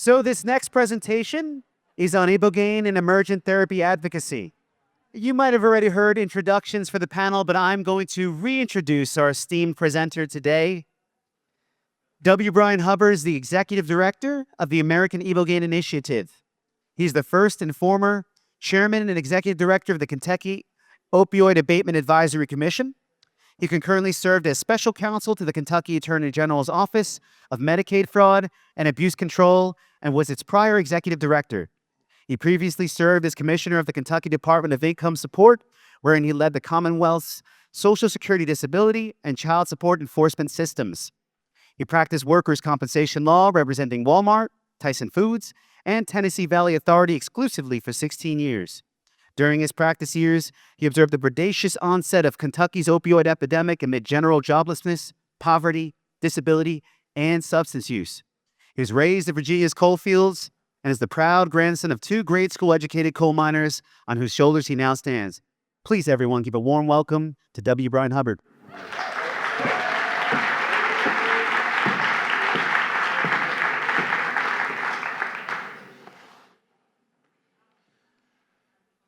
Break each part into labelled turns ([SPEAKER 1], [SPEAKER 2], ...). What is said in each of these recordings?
[SPEAKER 1] So this next presentation is on ibogaine and emergent therapy advocacy. You might have already heard introductions for the panel, but I'm going to reintroduce our esteemed presenter today. Bryan Hubbard is the Executive Director of the American Ibogaine Initiative. He's the first and former Chairman and Executive Director of the Kentucky Opioid Abatement Advisory Commission. He concurrently served as Special Counsel to the Kentucky Attorney General's Office of Medicaid Fraud and Abuse Control and was its prior Executive Director. He previously served as Commissioner of the Kentucky Department of Income Support, wherein he led the Commonwealth's Social Security Disability and Child Support Enforcement Systems. He practiced workers' compensation law representing Walmart, Tyson Foods, and Tennessee Valley Authority exclusively for 16 years. During his practice years, he observed the predacious onset of Kentucky's opioid epidemic amid general joblessness, poverty, disability, and substance use. He was raised in Virginia's coal fields and is the proud grandson of two grade school-educated coal miners on whose shoulders he now stands. Please, everyone, give a warm welcome to Bryan Hubbard.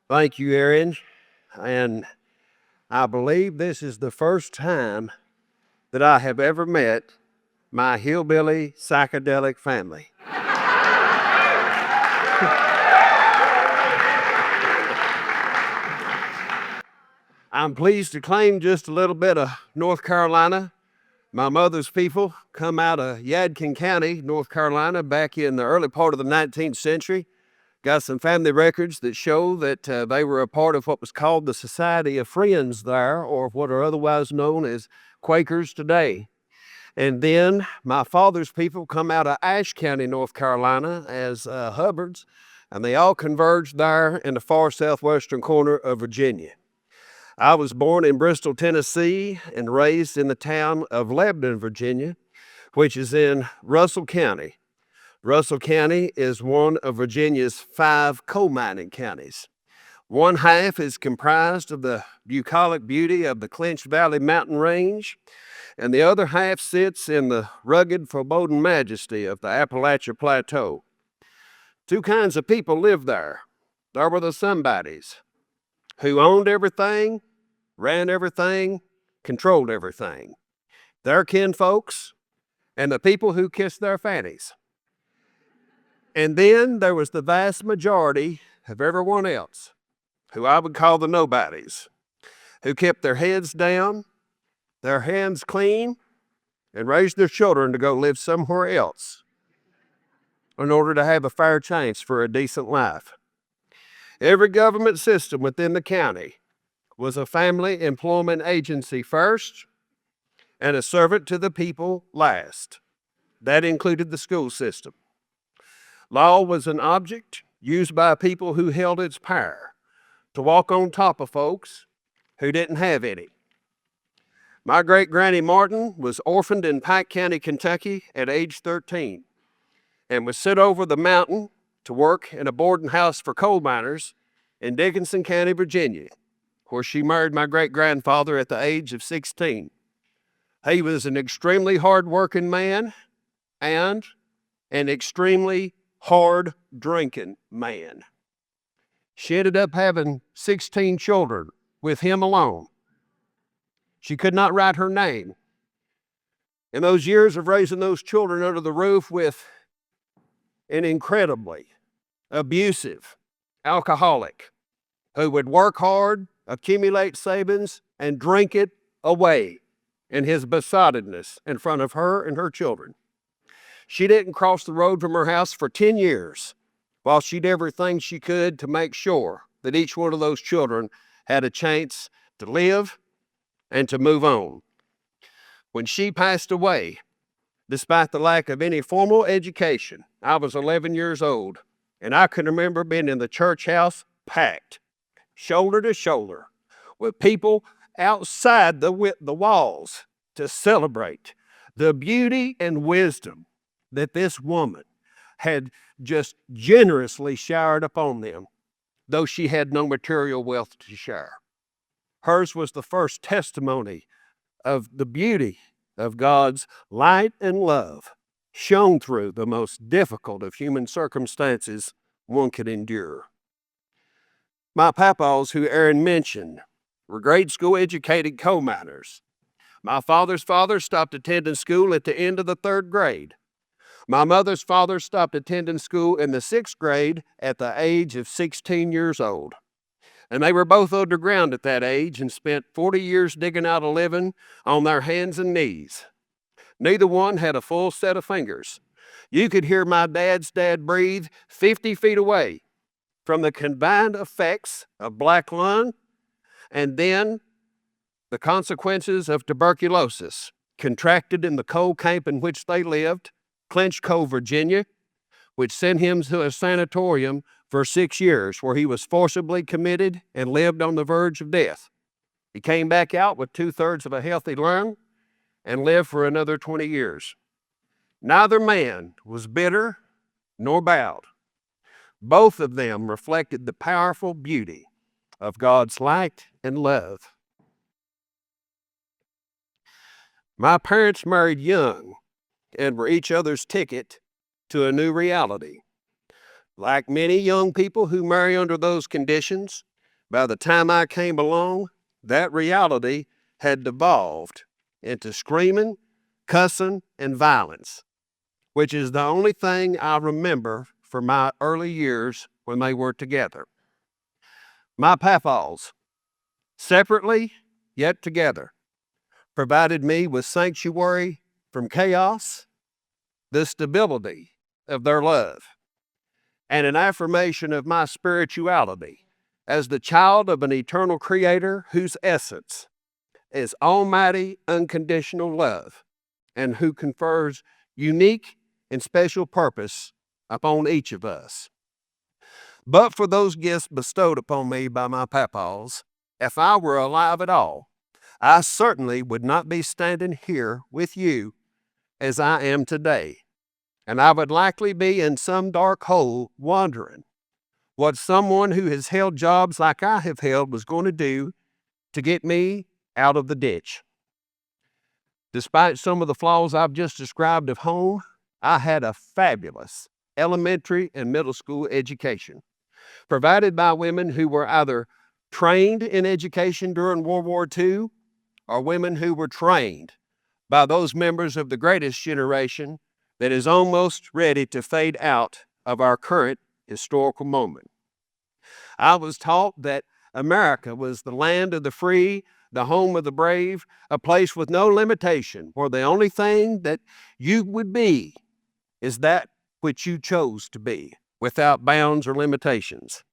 [SPEAKER 2] Thank you, Ehren. And I believe this is the first time that I have ever met my hillbilly psychedelic family. I'm pleased to claim just a little bit of North Carolina. My mother's people come out of Yadkin County, North Carolina, back in the early part of the 19th century. Got some family records that show that they were a part of what was called the Society of Friends there, or what are otherwise known as Quakers today. And then my father's people come out of Ashe County, North Carolina as Hubbards, and they all converged there in the far southwestern corner of Virginia. I was born in Bristol, Tennessee, and raised in the town of Lebanon, Virginia, which is in Russell County. Russell County is one of Virginia's 5 coal mining counties. One half is comprised of the bucolic beauty of the Clinch Valley mountain range, and the other half sits in the rugged, foreboding majesty of the Appalachia Plateau. Two kinds of people lived there. There were the somebodies who owned everything, ran everything, controlled everything. Their kinfolks and the people who kissed their fannies. And then there was the vast majority of everyone else, who I would call the nobodies, who kept their heads down, their hands clean, and raised their children to go live somewhere else in order to have a fair chance for a decent life. Every government system within the county was a family employment agency first and a servant to the people last. That included the school system. Law was an object used by people who held its power to walk on top of folks who didn't have any. My great-granny Martin was orphaned in Pike County, Kentucky at age 13 and was sent over the mountain to work in a boarding house for coal miners in Dickinson County, Virginia, where she married my great-grandfather at the age of 16. He was an extremely hard-working man and an extremely hard-drinking man. She ended up having 16 children with him alone. She could not write her name. In those years of raising those children under the roof with an incredibly abusive alcoholic who would work hard, accumulate savings, and drink it away in his besottedness in front of her and her children. She didn't cross the road from her house for 10 years while she did everything she could to make sure that each one of those children had a chance to live and to move on. When she passed away, despite the lack of any formal education, I was 11 years old, and I can remember being in the church house packed, shoulder to shoulder, with people outside the walls to celebrate the beauty and wisdom that this woman had just generously showered upon them, though she had no material wealth to share. Hers was the first testimony of the beauty of God's light and love shone through the most difficult of human circumstances one could endure. My papaws, who Ehren mentioned, were grade school educated coal miners. My father's father stopped attending school at the end of the 3rd grade. My mother's father stopped attending school in the 6th grade at the age of 16 years old. And they were both underground at that age and spent 40 years digging out a living on their hands and knees. Neither one had a full set of fingers. You could hear my dad's dad breathe 50 feet away from the combined effects of black lung and then the consequences of tuberculosis, contracted in the coal camp in which they lived, Clinch Cove, Virginia, which sent him to a sanatorium for 6 years, where he was forcibly committed and lived on the verge of death. He came back out with 2/3 of a healthy lung and lived for another 20 years. Neither man was bitter nor bowed. Both of them reflected the powerful beauty of God's light and love. My parents married young and were each other's ticket to a new reality. Like many young people who marry under those conditions, by the time I came along, that reality had devolved into screaming, cussing, and violence, which is the only thing I remember from my early years when they were together. My papaws, separately yet together, provided me with sanctuary from chaos, the stability of their love, and an affirmation of my spirituality as the child of an eternal creator whose essence is almighty, unconditional love, and who confers unique and special purpose upon each of us. But for those gifts bestowed upon me by my papaws, if I were alive at all, I certainly would not be standing here with you as I am today, and I would likely be in some dark hole wondering what someone who has held jobs like I have held was going to do to get me out of the ditch. Despite some of the flaws I've just described of home, I had a fabulous elementary and middle school education, provided by women who were either trained in education during World War II or women who were trained by those members of the greatest generation that is almost ready to fade out of our current historical moment. I was taught that America was the land of the free, the home of the brave, a place with no limitation, where the only thing that you would be is that which you chose to be, without bounds or limitations.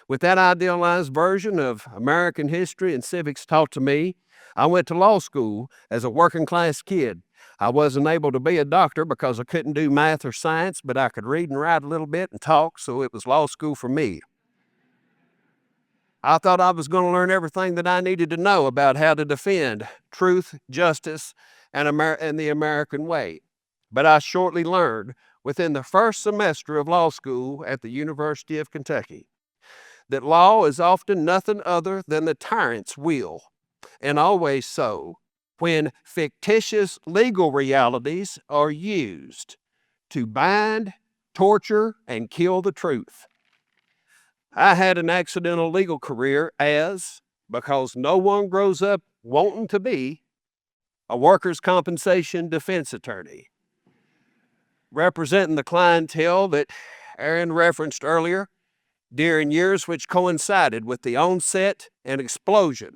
[SPEAKER 2] With that idealized version of American history and civics taught to me, I went to law school as a working class kid. I wasn't able to be a doctor because I couldn't do math or science, but I could read and write a little bit and talk, so it was law school for me. I thought I was going to learn everything that I needed to know about how to defend truth, justice, and the American way. But I shortly learned within the first semester of law school at the University of Kentucky that law is often nothing other than the tyrant's will, and always so when fictitious legal realities are used to bind, torture, and kill the truth. I had an accidental legal career because no one grows up wanting to be a workers' compensation defense attorney, representing the clientele that Ehren referenced earlier during years which coincided with the onset and explosion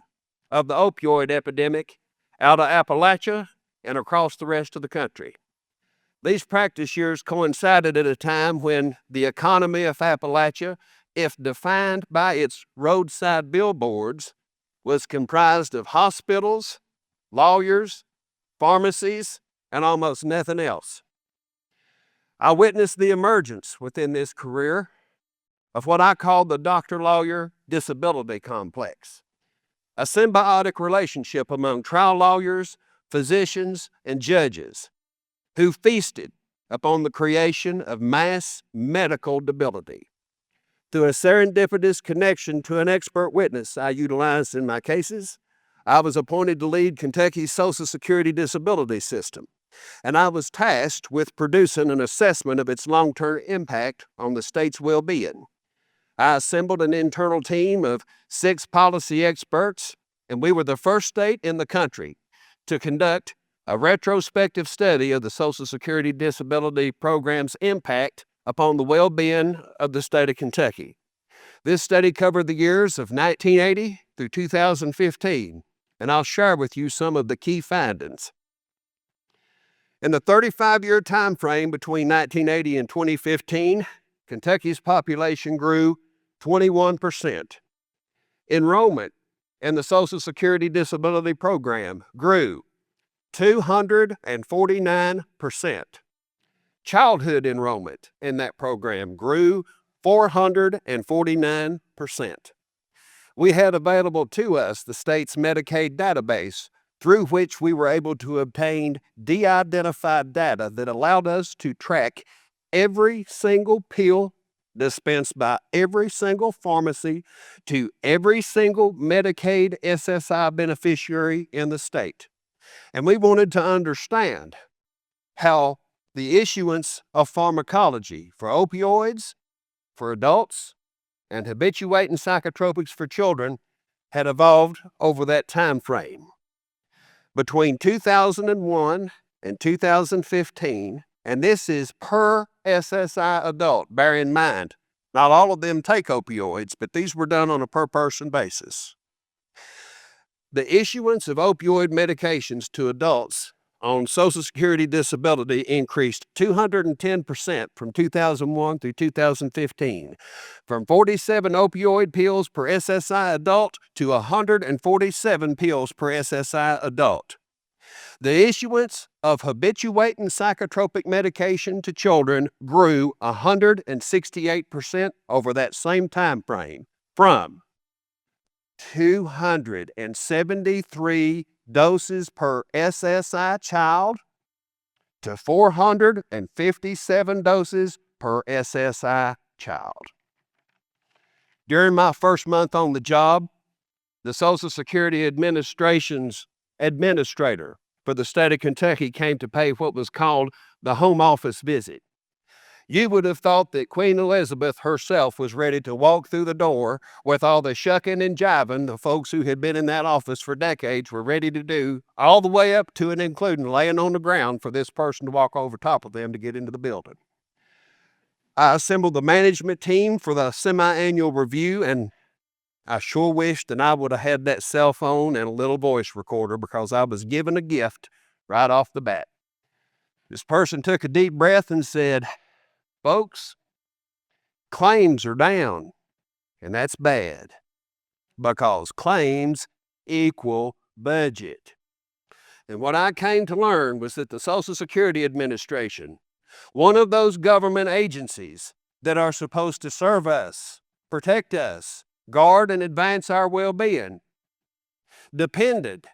[SPEAKER 2] of the opioid epidemic out of Appalachia and across the rest of the country. These practice years coincided at a time when the economy of Appalachia, if defined by its roadside billboards, was comprised of hospitals, lawyers, pharmacies, and almost nothing else. I witnessed the emergence within this career of what I call the doctor-lawyer disability complex, a symbiotic relationship among trial lawyers, physicians, and judges who feasted upon the creation of mass medical debility. Through a serendipitous connection to an expert witness I utilized in my cases, I was appointed to lead Kentucky's Social Security disability system, and I was tasked with producing an assessment of its long-term impact on the state's well-being. I assembled an internal team of 6 policy experts, and we were the first state in the country to conduct a retrospective study of the Social Security Disability Program's impact upon the well-being of the state of Kentucky. This study covered the years of 1980 through 2015, and I'll share with you some of the key findings. In the 35-year time frame between 1980 and 2015, Kentucky's population grew 21%. Enrollment in the Social Security Disability Program grew 249%. Childhood enrollment in that program grew 449%. We had available to us the state's Medicaid database, through which we were able to obtain de-identified data that allowed us to track every single pill dispensed by every single pharmacy to every single Medicaid SSI beneficiary in the state. And we wanted to understand how the issuance of pharmacology for opioids, for adults, and habituating psychotropics for children had evolved over that time frame. Between 2001 and 2015, and this is per SSI adult, bear in mind, not all of them take opioids, but these were done on a per person basis. The issuance of opioid medications to adults on Social Security disability increased 210% from 2001 through 2015, from 47 opioid pills per SSI adult to 147 pills per SSI adult. The issuance of habituating psychotropic medication to children grew 168% over that same time frame, from 273 doses per SSI child to 457 doses per SSI child. During my first month on the job, the Social Security Administration's administrator for the state of Kentucky came to pay what was called the home office visit. You would have thought that Queen Elizabeth herself was ready to walk through the door with all the shucking and jiving the folks who had been in that office for decades were ready to do, all the way up to and including laying on the ground for this person to walk over top of them to get into the building. I assembled the management team for the semi-annual review, and I sure wished that I would have had that cell phone and a little voice recorder, because I was given a gift right off the bat. This person took a deep breath and said, "Folks, claims are down, and that's bad, because claims equal budget." And what I came to learn was that the Social Security Administration, one of those government agencies that are supposed to serve us, protect us, guard and advance our well-being, depended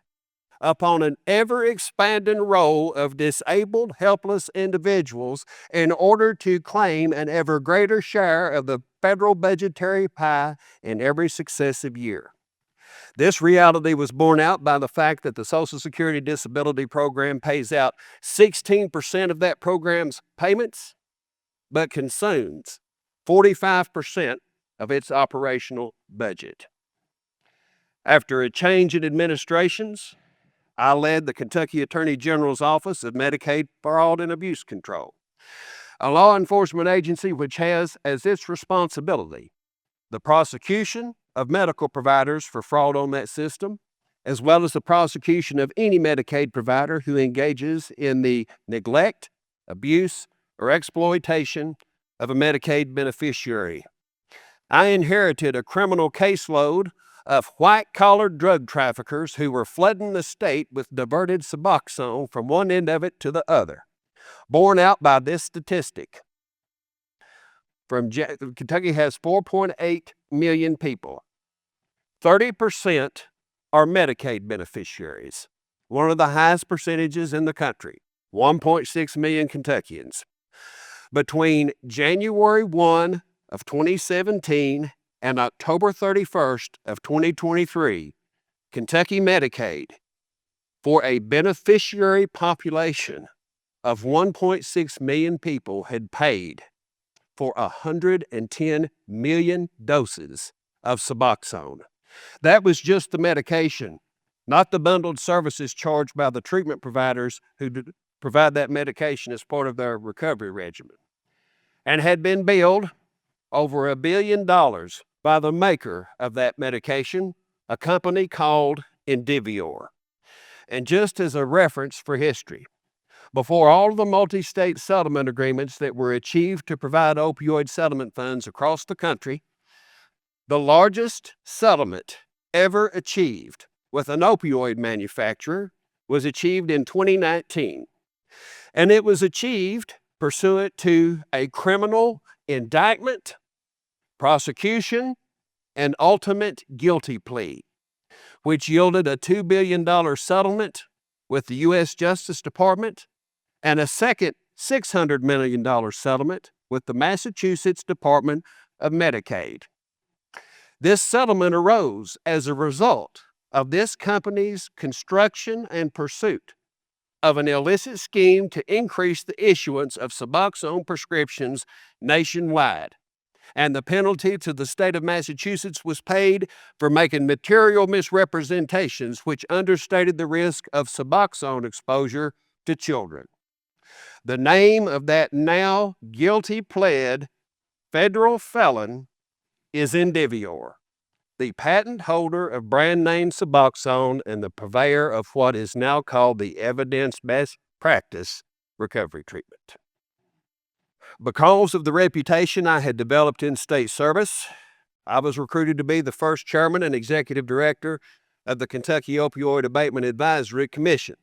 [SPEAKER 2] upon an ever-expanding roll of disabled, helpless individuals in order to claim an ever greater share of the federal budgetary pie in every successive year. This reality was borne out by the fact that the Social Security Disability Program pays out 16% of that program's payments, but consumes 45% of its operational budget. After a change in administrations, I led the Kentucky Attorney General's Office of Medicaid Fraud and Abuse Control, a law enforcement agency which has as its responsibility the prosecution of medical providers for fraud on that system, as well as the prosecution of any Medicaid provider who engages in the neglect, abuse, or exploitation of a Medicaid beneficiary. I inherited a criminal caseload of white-collar drug traffickers who were flooding the state with diverted Suboxone from one end of it to the other, borne out by this statistic. Kentucky has 4.8 million people. 30% are Medicaid beneficiaries, one of the highest percentages in the country, 1.6 million Kentuckians. Between January 1 of 2017 and October 31st of 2023, Kentucky Medicaid, for a beneficiary population of 1.6 million people had paid for 110 million doses of Suboxone. That was just the medication, not the bundled services charged by the treatment providers who provide that medication as part of their recovery regimen, and had been billed over $1 billion by the maker of that medication, a company called Indivior. And just as a reference for history, before all the multi-state settlement agreements that were achieved to provide opioid settlement funds across the country, the largest settlement ever achieved with an opioid manufacturer was achieved in 2019. And it was achieved pursuant to a criminal indictment, prosecution, and ultimate guilty plea, which yielded a $2 billion settlement with the U.S. Justice Department and a second $600 million settlement with the Massachusetts Department of Medicaid. This settlement arose as a result of this company's construction and pursuit of an illicit scheme to increase the issuance of Suboxone prescriptions nationwide. And the penalty to the state of Massachusetts was paid for making material misrepresentations which understated the risk of Suboxone exposure to children. The name of that now guilty pled federal felon is Indivior, the patent holder of brand name Suboxone and the purveyor of what is now called the evidence-based practice recovery treatment. Because of the reputation I had developed in state service, I was recruited to be the first chairman and executive director of the Kentucky Opioid Abatement Advisory Commission,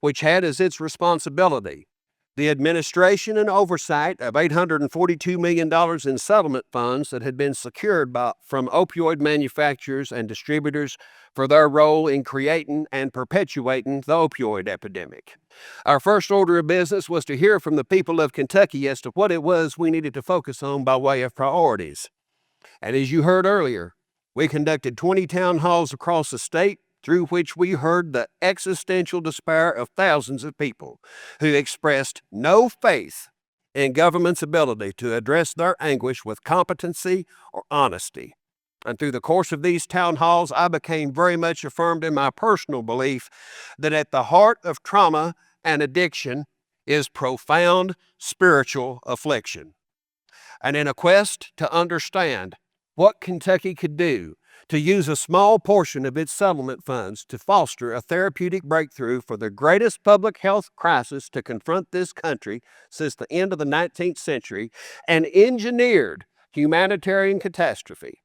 [SPEAKER 2] which had as its responsibility the administration and oversight of $842 million in settlement funds that had been secured from opioid manufacturers and distributors for their role in creating and perpetuating the opioid epidemic. Our first order of business was to hear from the people of Kentucky as to what it was we needed to focus on by way of priorities. And as you heard earlier, we conducted 20 town halls across the state, through which we heard the existential despair of thousands of people who expressed no faith in government's ability to address their anguish with competency or honesty. And through the course of these town halls, I became very much affirmed in my personal belief that at the heart of trauma and addiction is profound spiritual affliction. And in a quest to understand what Kentucky could do to use a small portion of its settlement funds to foster a therapeutic breakthrough for the greatest public health crisis to confront this country since the end of the 19th century, an engineered humanitarian catastrophe,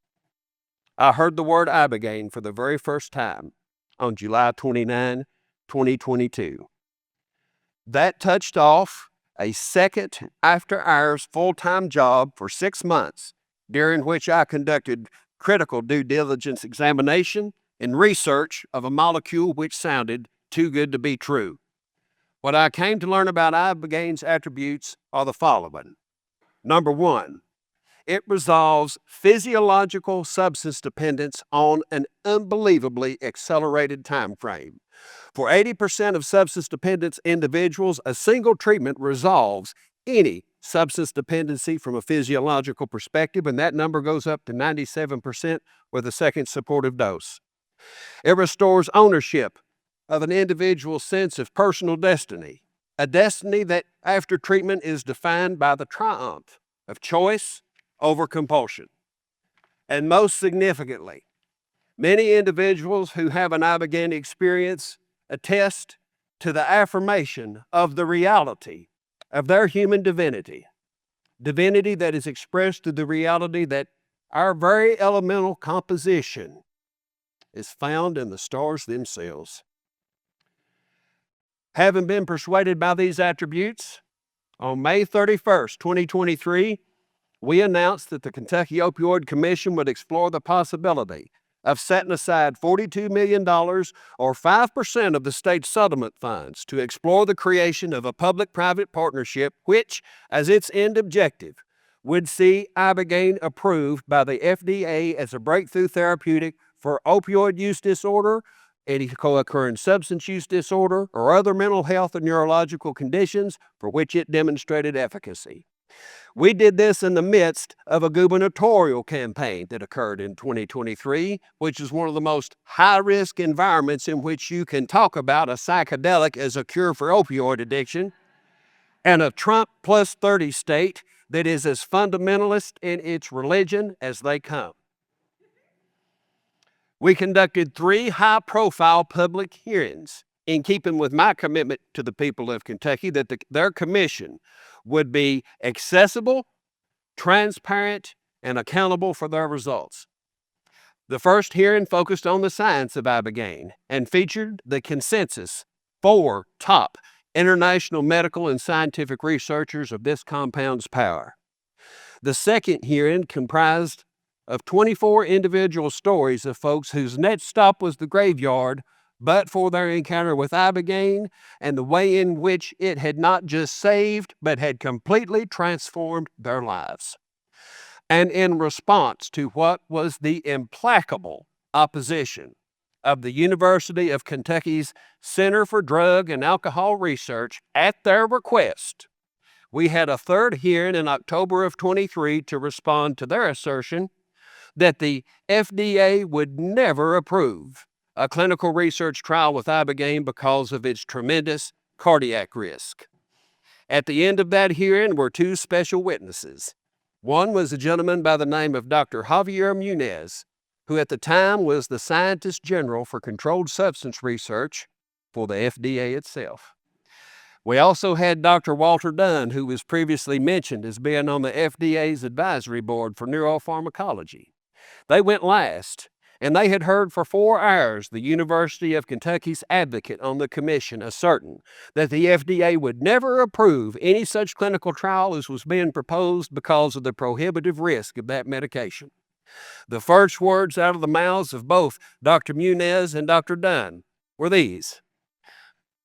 [SPEAKER 2] I heard the word IBOGAINE for the very first time on July 29, 2022. That touched off a second after-hours full-time job for 6 months, during which I conducted critical due diligence examination and research of a molecule which sounded too good to be true. What I came to learn about IBOGAINE's attributes are the following. Number one, it resolves physiological substance dependence on an unbelievably accelerated time frame. For 80% of substance dependence individuals, a single treatment resolves any substance dependency from a physiological perspective, and that number goes up to 97% with a second supportive dose. It restores ownership of an individual's sense of personal destiny, a destiny that after treatment is defined by the triumph of choice over compulsion. And most significantly, many individuals who have an IBOGAINE experience attest to the affirmation of the reality of their human divinity that is expressed through the reality that our very elemental composition is found in the stars themselves. Having been persuaded by these attributes, on May 31st, 2023, we announced that the Kentucky Opioid Commission would explore the possibility of setting aside $42 million or 5% of the state's settlement funds to explore the creation of a public-private partnership which, as its end objective, would see IBOGAINE approved by the FDA as a breakthrough therapeutic for opioid use disorder, any co-occurring substance use disorder, or other mental health or neurological conditions for which it demonstrated efficacy. We did this in the midst of a gubernatorial campaign that occurred in 2023, which is one of the most high-risk environments in which you can talk about a psychedelic as a cure for opioid addiction, and a Trump plus 30 state that is as fundamentalist in its religion as they come. We conducted 3 high-profile public hearings in keeping with my commitment to the people of Kentucky that their commission would be accessible, transparent, and accountable for their results. The first hearing focused on the science of ibogaine and featured the consensus 4 top international medical and scientific researchers of this compound's power. The second hearing comprised of 24 individual stories of folks whose next stop was the graveyard, but for their encounter with ibogaine and the way in which it had not just saved, but had completely transformed their lives. And in response to what was the implacable opposition of the University of Kentucky's Center for Drug and Alcohol Research at their request, we had a third hearing in October of 23 to respond to their assertion that the FDA would never approve a clinical research trial with ibogaine because of its tremendous cardiac risk. At the end of that hearing were 2 special witnesses. One was a gentleman by the name of Dr. Javier Munez, who at the time was the Scientist General for Controlled Substance Research for the FDA itself. We also had Dr. Walter Dunn, who was previously mentioned as being on the FDA's advisory board for neuropharmacology. They went last, and they had heard for 4 hours the University of Kentucky's advocate on the commission asserting that the FDA would never approve any such clinical trial as was being proposed because of the prohibitive risk of that medication. The first words out of the mouths of both Dr. Munez and Dr. Dunn were these: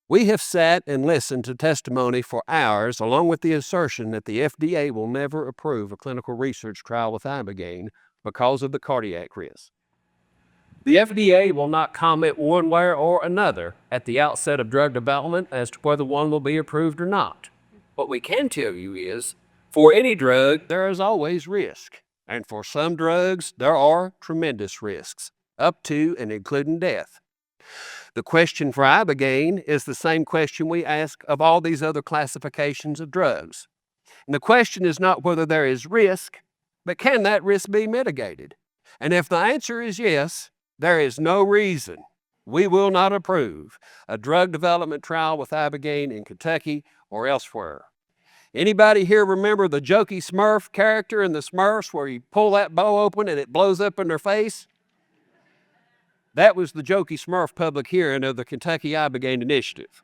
[SPEAKER 2] "We have sat and listened to testimony for hours, along with the assertion that the FDA will never approve a clinical research trial with ibogaine because of the cardiac risk. The FDA will not comment one way or another at the outset of drug development as to whether one will be approved or not. What we can tell you is, for any drug, there is always risk. And for some drugs, there are tremendous risks, up to and including death. The question for ibogaine is the same question we ask of all these other classifications of drugs. And the question is not whether there is risk, but can that risk be mitigated? And if the answer is yes, there is no reason we will not approve a drug development trial with ibogaine in Kentucky or elsewhere. Anybody here remember the jokey Smurf character in the Smurfs where you pull that bow open and it blows up in their face? That was the jokey Smurf public hearing of the Kentucky Ibogaine Initiative.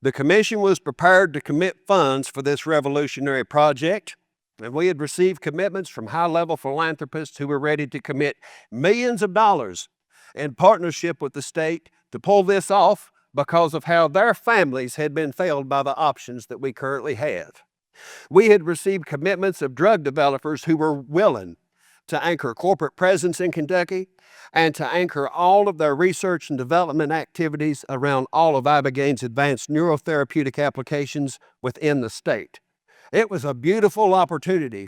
[SPEAKER 2] The commission was prepared to commit funds for this revolutionary project, and we had received commitments from high-level philanthropists who were ready to commit millions of dollars in partnership with the state to pull this off because of how their families had been failed by the options that we currently have. We had received commitments of drug developers who were willing to anchor corporate presence in Kentucky and to anchor all of their research and development activities around all of ibogaine's advanced neurotherapeutic applications within the state. It was a beautiful opportunity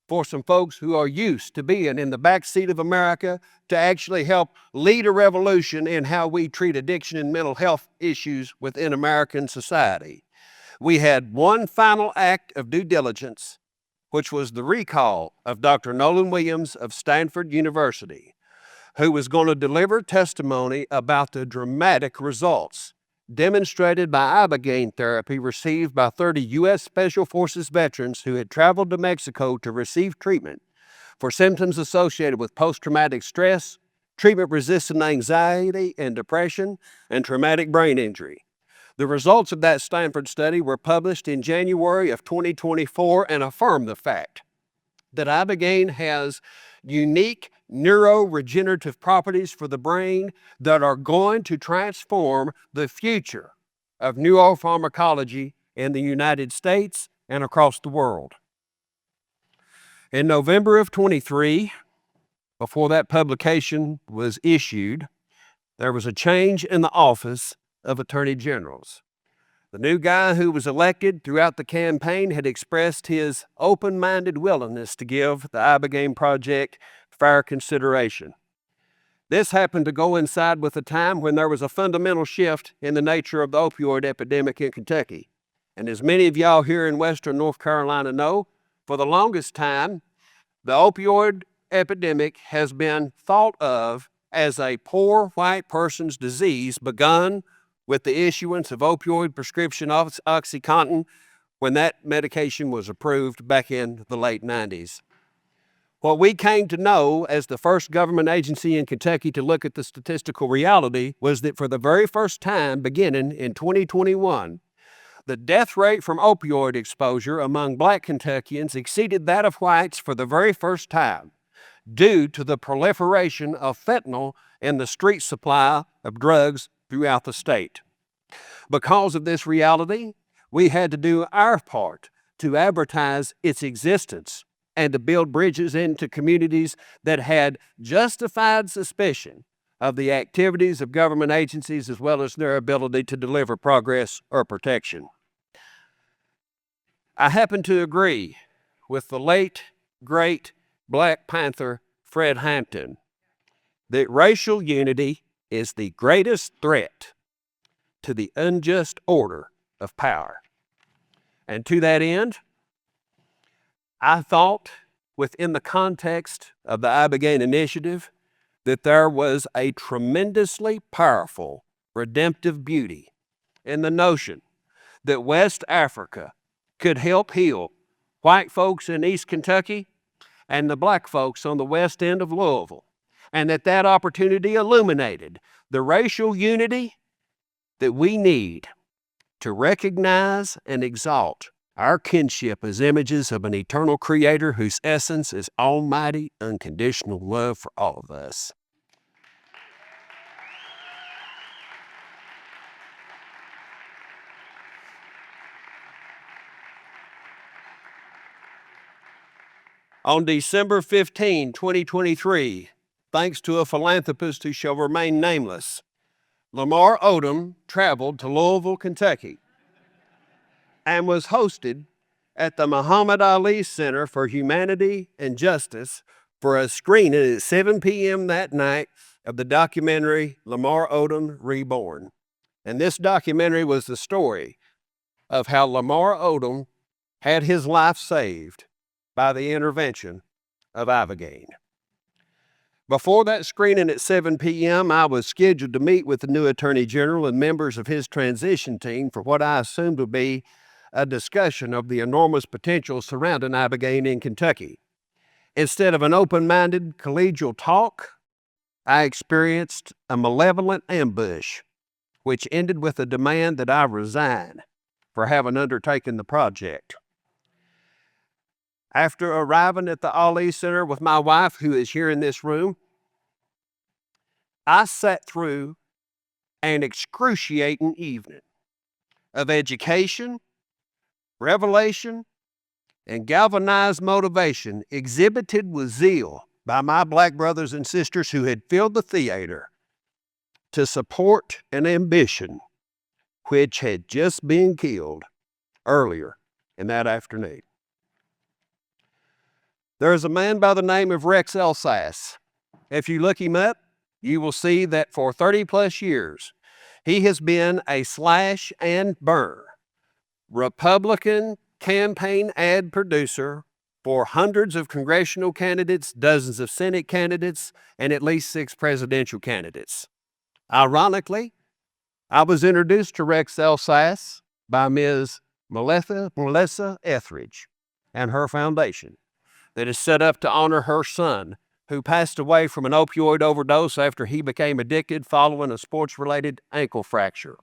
[SPEAKER 2] for some folks who are used to being in the backseat of America to actually help lead a revolution in how we treat addiction and mental health issues within American society. We had one final act of due diligence, which was the recall of Dr. Nolan Williams of Stanford University, who was going to deliver testimony about the dramatic results demonstrated by ibogaine therapy received by 30 U.S. Special Forces veterans who had traveled to Mexico to receive treatment for symptoms associated with post-traumatic stress, treatment-resistant anxiety and depression, and traumatic brain injury. The results of that Stanford study were published in January of 2024 and affirm the fact that ibogaine has unique neuroregenerative properties for the brain that are going to transform the future of neuropharmacology in the United States and across the world. In November of 23, before that publication was issued, there was a change in the office of attorney generals. The new guy who was elected throughout the campaign had expressed his open-minded willingness to give the IBOGAINE project fair consideration. This happened to coincide with a time when there was a fundamental shift in the nature of the opioid epidemic in Kentucky. And as many of y'all here in Western North Carolina know, for the longest time, the opioid epidemic has been thought of as a poor white person's disease, begun with the issuance of opioid prescription OxyContin when that medication was approved back in the late 90s. What we came to know as the first government agency in Kentucky to look at the statistical reality was that for the very first time, beginning in 2021, the death rate from opioid exposure among black Kentuckians exceeded that of whites for the very first time, due to the proliferation of fentanyl in the street supply of drugs throughout the state. Because of this reality, we had to do our part to advertise its existence and to build bridges into communities that had justified suspicion of the activities of government agencies as well as their ability to deliver progress or protection. I happen to agree with the late, great Black Panther Fred Hampton that racial unity is the greatest threat to the unjust order of power. And to that end, I thought, within the context of the IBOGAINE initiative, that there was a tremendously powerful redemptive beauty in the notion that West Africa could help heal white folks in East Kentucky and the black folks on the west end of Louisville, and that opportunity illuminated the racial unity that we need to recognize and exalt our kinship as images of an eternal creator whose essence is almighty, unconditional love for all of us. On December 15, 2023, thanks to a philanthropist who shall remain nameless, Lamar Odom traveled to Louisville, Kentucky, and was hosted at the Muhammad Ali Center for Humanity and Justice for a screening at 7 p.m. that night of the documentary Lamar Odom Reborn. And this documentary was the story of how Lamar Odom had his life saved by the intervention of IBOGAINE. Before that screening at 7 p.m., I was scheduled to meet with the new Attorney General and members of his transition team for what I assumed would be a discussion of the enormous potential surrounding IBOGAINE in Kentucky. Instead of an open-minded collegial talk, I experienced a malevolent ambush, which ended with a demand that I resign for having undertaken the project. After arriving at the Ali Center with my wife, who is here in this room, I sat through an excruciating evening of education, revelation, and galvanized motivation exhibited with zeal by my black brothers and sisters who had filled the theater to support an ambition which had just been killed earlier in that afternoon. There is a man by the name of Rex Elsass. If you look him up, you will see that for 30 plus years, he has been a slash and burn Republican campaign ad producer for hundreds of congressional candidates, dozens of Senate candidates, and at least 6 presidential candidates. Ironically, I was introduced to Rex Elsass by Ms. Melissa Etheridge and her foundation that is set up to honor her son, who passed away from an opioid overdose after he became addicted following a sports-related ankle fracture.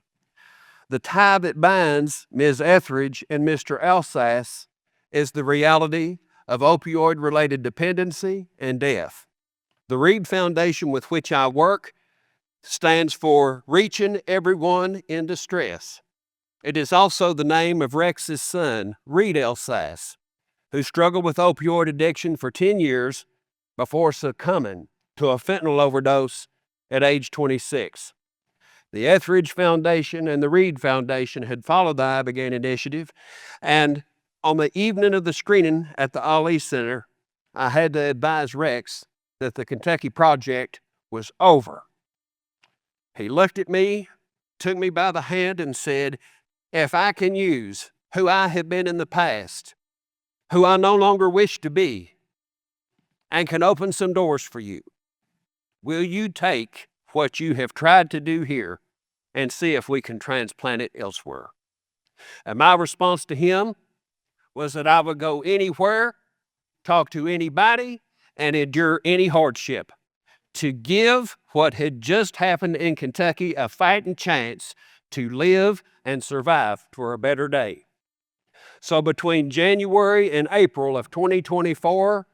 [SPEAKER 2] The tie that binds Ms. Etheridge and Mr. Elsass is the reality of opioid-related dependency and death. The Reed Foundation with which I work stands for Reaching Everyone in Distress. It is also the name of Rex's son, Reed Elsass, who struggled with opioid addiction for 10 years before succumbing to a fentanyl overdose at age 26. The Etheridge Foundation and the Reed Foundation had followed the IBOGAINE initiative, and on the evening of the screening at the Ali Center, I had to advise Rex that the Kentucky project was over. He looked at me, took me by the hand, and said, "If I can use who I have been in the past, who I no longer wish to be, and can open some doors for you, will you take what you have tried to do here and see if we can transplant it elsewhere?" And my response to him was that I would go anywhere, talk to anybody, and endure any hardship to give what had just happened in Kentucky a fighting chance to live and survive for a better day. So between January and April of 2024,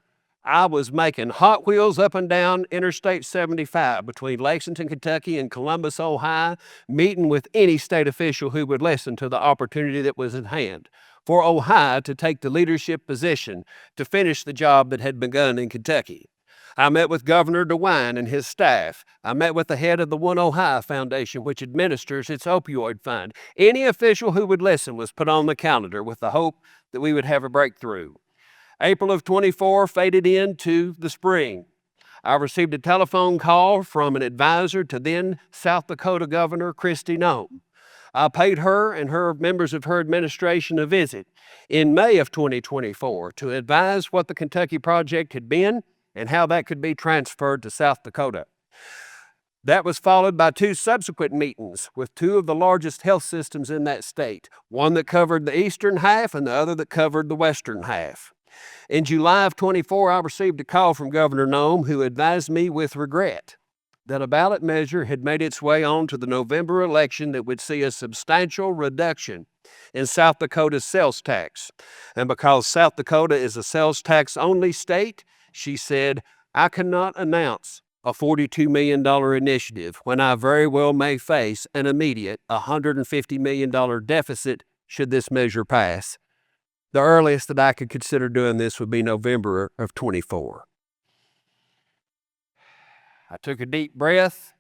[SPEAKER 2] I was making Hot Wheels up and down Interstate 75 between Lexington, Kentucky and Columbus, Ohio, meeting with any state official who would listen to the opportunity that was at hand for Ohio to take the leadership position to finish the job that had begun in Kentucky. I met with Governor DeWine and his staff. I met with the head of the One Ohio Foundation, which administers its opioid fund. Any official who would listen was put on the calendar with the hope that we would have a breakthrough. April of 24 faded into the spring. I received a telephone call from an advisor to then South Dakota Governor Kristi Noem. I paid her and her members of her administration a visit in May of 2024 to advise what the Kentucky project had been and how that could be transferred to South Dakota. That was followed by two subsequent meetings with two of the largest health systems in that state, one that covered the eastern half and the other that covered the western half. In July of 24, I received a call from Governor Noem, who advised me with regret that a ballot measure had made its way on to the November election that would see a substantial reduction in South Dakota's sales tax. And because South Dakota is a sales tax only state, she said, "I cannot announce a $42 million initiative when I very well may face an immediate $150 million deficit should this measure pass. The earliest that I could consider doing this would be November of 24. I took a deep breath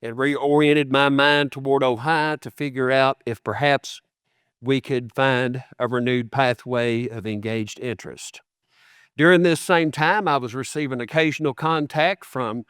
[SPEAKER 2] and reoriented my mind toward Ohio to figure out if perhaps we could find a renewed pathway of engaged interest. During this same time, I was receiving occasional contact from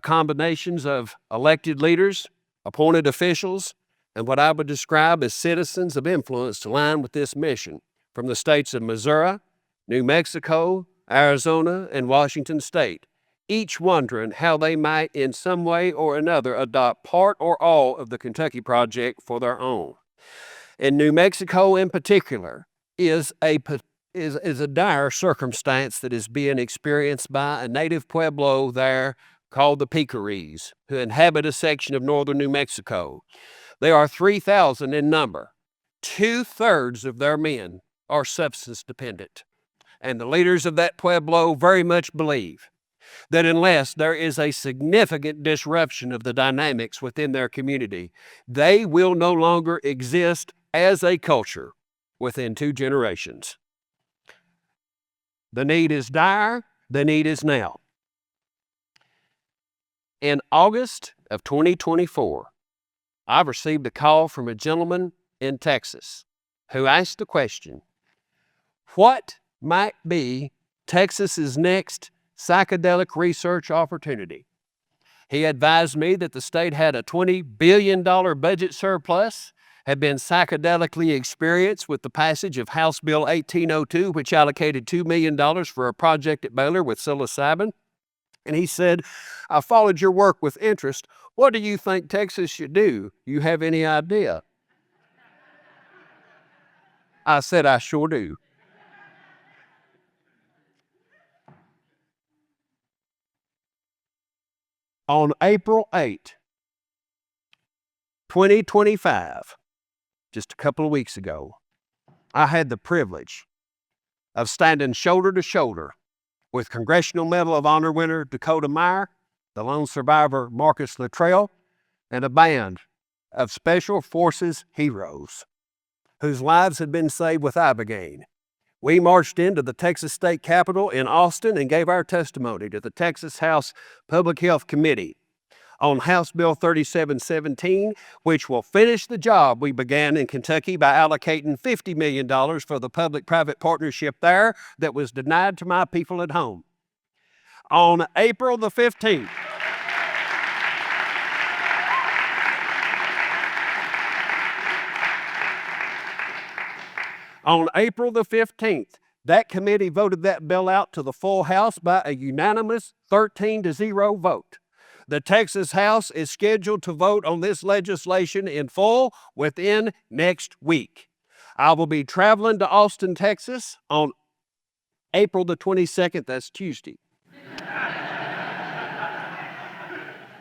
[SPEAKER 2] combinations of elected leaders, appointed officials, and what I would describe as citizens of influence aligned with this mission from the states of Missouri, New Mexico, Arizona, and Washington State, each wondering how they might in some way or another adopt part or all of the Kentucky project for their own. In New Mexico in particular is a dire circumstance that is being experienced by a native pueblo there called the Pecaries, who inhabit a section of northern New Mexico. They are 3,000 in number. 2/3 of their men are substance dependent. And the leaders of that pueblo very much believe that unless there is a significant disruption of the dynamics within their community, they will no longer exist as a culture within 2 generations. The need is dire, the need is now. In August of 2024, I received a call from a gentleman in Texas who asked the question, what might be Texas's next psychedelic research opportunity? He advised me that the state had a $20 billion budget surplus, had been psychedelically experienced with the passage of House Bill 1802, which allocated $2 million for a project at Baylor with psilocybin. And he said, I followed your work with interest. What do you think Texas should do? You have any idea? I said, I sure do. On April 8, 2025, just a couple of weeks ago, I had the privilege of standing shoulder to shoulder with Congressional Medal of Honor winner Dakota Meyer, the lone survivor Marcus Luttrell, and a band of Special Forces heroes whose lives had been saved with IBOGAINE. We marched into the Texas State Capitol in Austin and gave our testimony to the Texas House Public Health Committee on House Bill 3717, which will finish the job we began in Kentucky by allocating $50 million for the public-private partnership there that was denied to my people at home. On April the 15th, that committee voted that bill out to the full House by a unanimous 13-0 vote. The Texas House is scheduled to vote on this legislation in full within next week. I will be traveling to Austin, Texas on April the 22nd, that's Tuesday,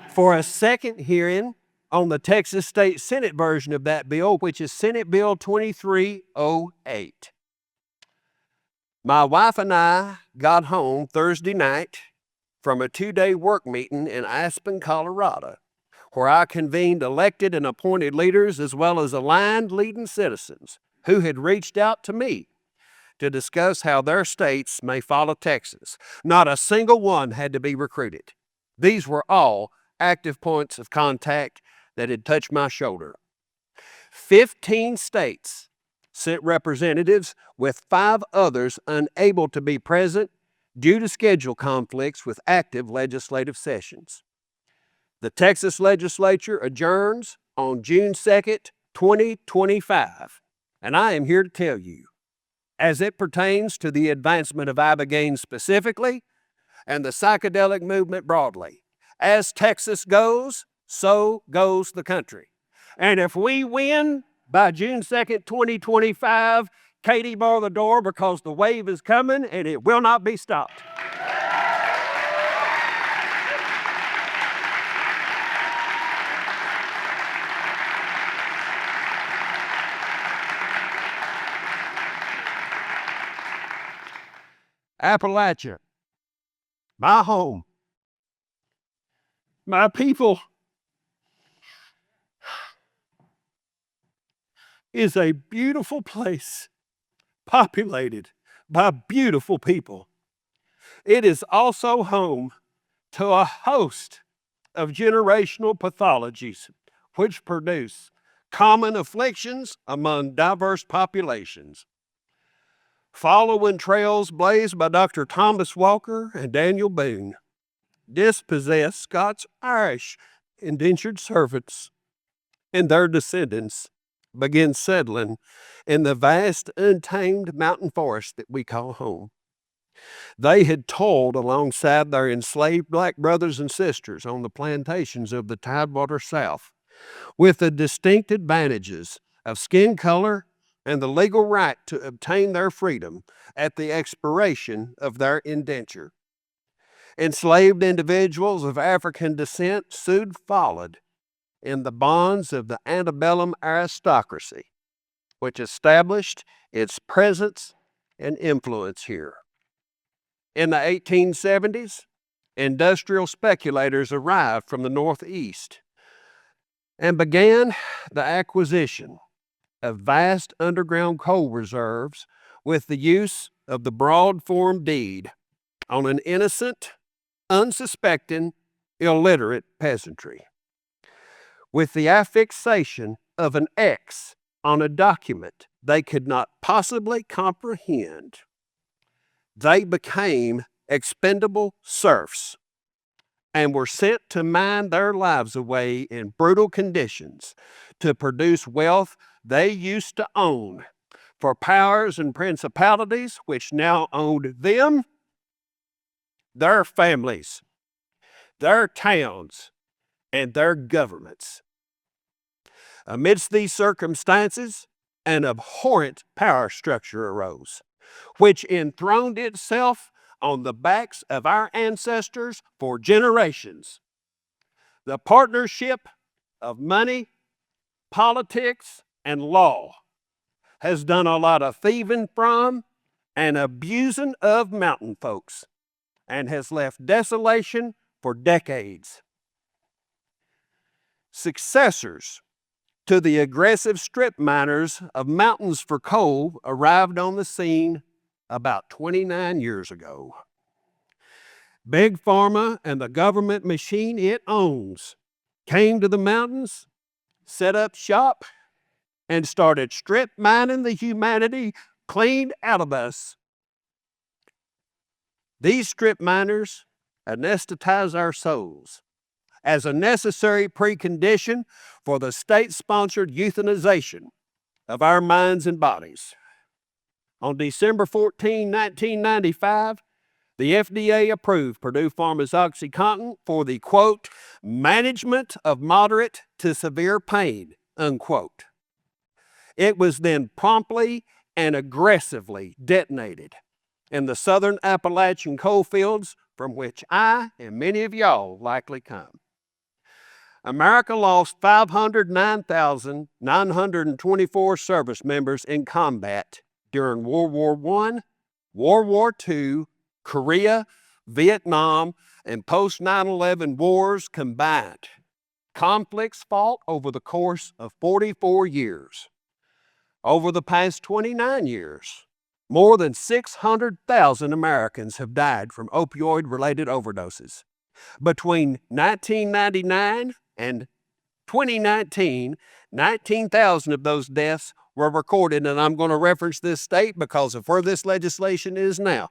[SPEAKER 2] for a second hearing on the Texas State Senate version of that bill, which is Senate Bill 2308. My wife and I got home Thursday night from a 2-day work meeting in Aspen, Colorado, where I convened elected and appointed leaders as well as aligned leading citizens who had reached out to me to discuss how their states may follow Texas. Not a single one had to be recruited. These were all active points of contact that had touched my shoulder. 15 states sent representatives, with 5 others unable to be present due to schedule conflicts with active legislative sessions. The Texas legislature adjourns on June 2nd, 2025, and I am here to tell you, as it pertains to the advancement of IBOGAINE specifically and the psychedelic movement broadly, as Texas goes, so goes the country. And if we win by June 2nd, 2025, Katie, bar the door, because the wave is coming and it will not be stopped. Appalachia, my home, my people, is a beautiful place populated by beautiful people. It is also home to a host of generational pathologies which produce common afflictions among diverse populations. Following trails blazed by Dr. Thomas Walker and Daniel Boone, dispossessed Scots-Irish indentured servants and their descendants began settling in the vast, untamed mountain forest that we call home. They had toiled alongside their enslaved black brothers and sisters on the plantations of the Tidewater South, with the distinct advantages of skin color and the legal right to obtain their freedom at the expiration of their indenture. Enslaved individuals of African descent soon followed in the bonds of the antebellum aristocracy, which established its presence and influence here. In the 1870s, industrial speculators arrived from the Northeast and began the acquisition of vast underground coal reserves with the use of the broad form deed on an innocent, unsuspecting, illiterate peasantry. With the affixation of an X on a document they could not possibly comprehend, they became expendable serfs and were sent to mine their lives away in brutal conditions to produce wealth they used to own for powers and principalities which now owned them, their families, their towns, and their governments. Amidst these circumstances, an abhorrent power structure arose, which enthroned itself on the backs of our ancestors for generations. The partnership of money, politics, and law has done a lot of thieving from and abusing of mountain folks and has left desolation for decades. Successors to the aggressive strip miners of mountains for coal arrived on the scene about 29 years ago. Big Pharma and the government machine it owns came to the mountains, set up shop, and started strip mining the humanity clean out of us. These strip miners anesthetize our souls as a necessary precondition for the state-sponsored euthanization of our minds and bodies. On December 14, 1995, the FDA approved Purdue Pharma's OxyContin for the, quote, management of moderate to severe pain, unquote. It was then promptly and aggressively detonated in the southern Appalachian coal fields from which I and many of y'all likely come. America lost 509,924 service members in combat during World War I, World War II, Korea, Vietnam, and post-9/11 wars combined. Conflicts fought over the course of 44 years. Over the past 29 years, more than 600,000 Americans have died from opioid-related overdoses. Between 1999 and 2019, 19,000 of those deaths were recorded, and I'm going to reference this state because of where this legislation is now,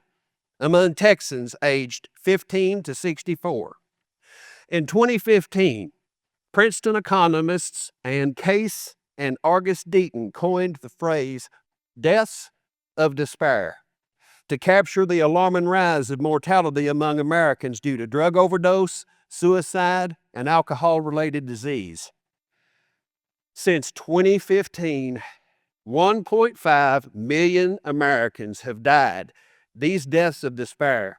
[SPEAKER 2] among Texans aged 15 to 64. In 2015, Princeton economists and Case and Argus Deaton coined the phrase deaths of despair to capture the alarming rise of mortality among Americans due to drug overdose, suicide, and alcohol-related disease. Since 2015, 1.5 million Americans have died. These deaths of despair,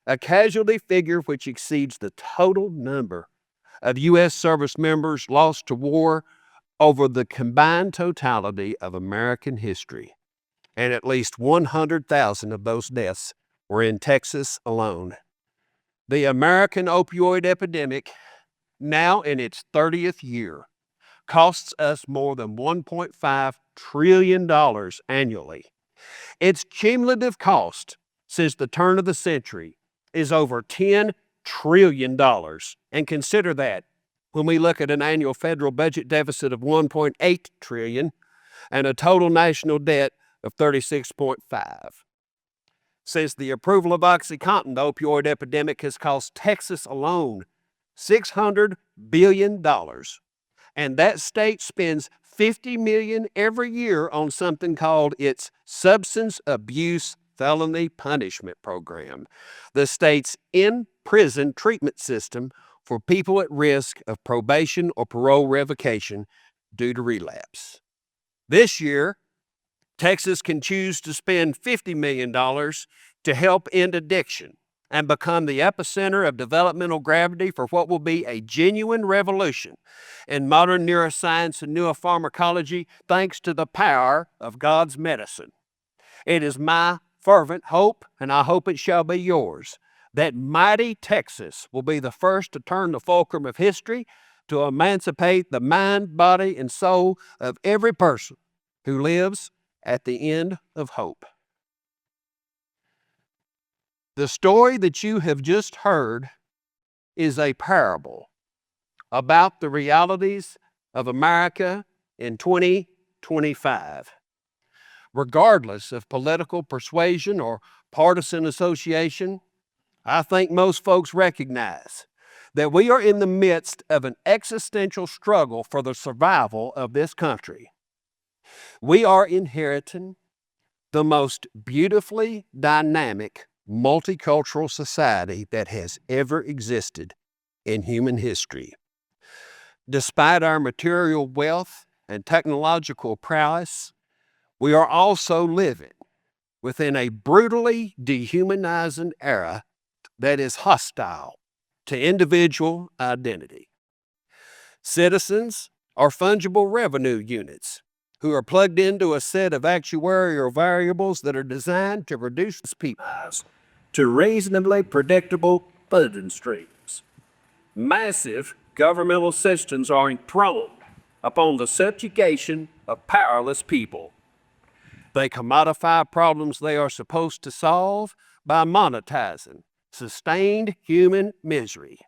[SPEAKER 2] a casualty figure which exceeds the total number of U.S. service members lost to war over the combined totality of American history. And at least 100,000 of those deaths were in Texas alone. The American opioid epidemic, now in its 30th year, costs us more than $1.5 trillion annually. Its cumulative cost since the turn of the century is over $10 trillion. And consider that when we look at an annual federal budget deficit of $1.8 trillion and a total national debt of $36.5. Since the approval of OxyContin, the opioid epidemic has cost Texas alone $600 billion. And that state spends $50 million every year on something called its Substance Abuse Felony Punishment Program, the state's in-prison treatment system for people at risk of probation or parole revocation due to relapse. This year, Texas can choose to spend $50 million to help end addiction and become the epicenter of developmental gravity for what will be a genuine revolution in modern neuroscience and neuropharmacology thanks to the power of God's medicine. It is my fervent hope, and I hope it shall be yours, that mighty Texas will be the first to turn the fulcrum of history to emancipate the mind, body, and soul of every person who lives at the end of hope. The story that you have just heard is a parable about the realities of America in 2025. Regardless of political persuasion or partisan association, I think most folks recognize that we are in the midst of an existential struggle for the survival of this country. We are inheriting the most beautifully dynamic multicultural society that has ever existed in human history. Despite our material wealth and technological prowess, we are also living within a brutally dehumanizing era that is hostile to individual identity. Citizens are fungible revenue units who are plugged into a set of actuarial variables that are designed to reduce people to reasonably predictable funding streams. Massive governmental systems are enthroned upon the subjugation of powerless people. They commodify problems they are supposed to solve by monetizing sustained human misery.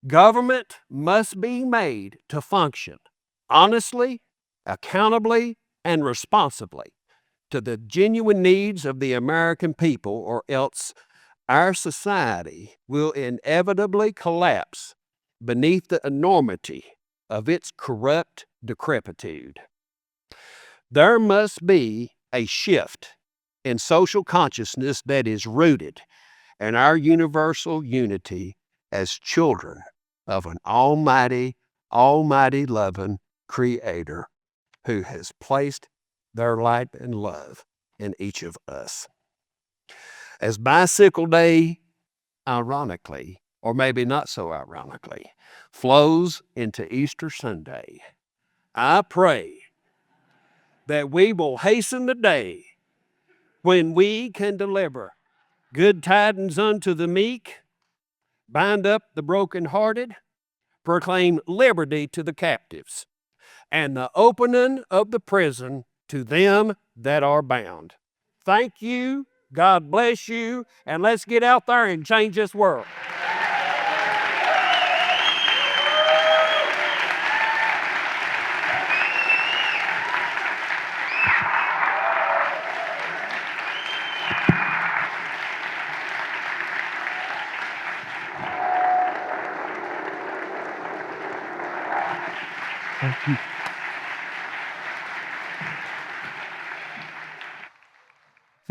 [SPEAKER 2] Government must be made to function honestly, accountably, and responsibly to the genuine needs of the American people, or else our society will inevitably collapse beneath the enormity of its corrupt decrepitude. There must be a shift in social consciousness that is rooted in our universal unity as children of an almighty, loving Creator who has placed their light and love in each of us. As Bicycle Day, ironically, or maybe not so ironically, flows into Easter Sunday, I pray that we will hasten the day when we can deliver good tidings unto the meek, bind up the brokenhearted, proclaim liberty to the captives, and the opening of the prison to them that are bound. Thank you, God bless you, and let's get out there and change this world.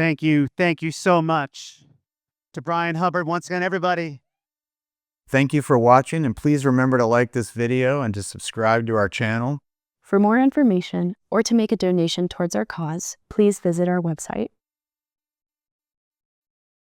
[SPEAKER 1] Thank you. Thank you so much to Bryan Hubbard. Once again, everybody.
[SPEAKER 3] Thank you for watching, and please remember to like this video and to subscribe to our channel.
[SPEAKER 4] For more information or to make a donation towards our cause, please visit our website.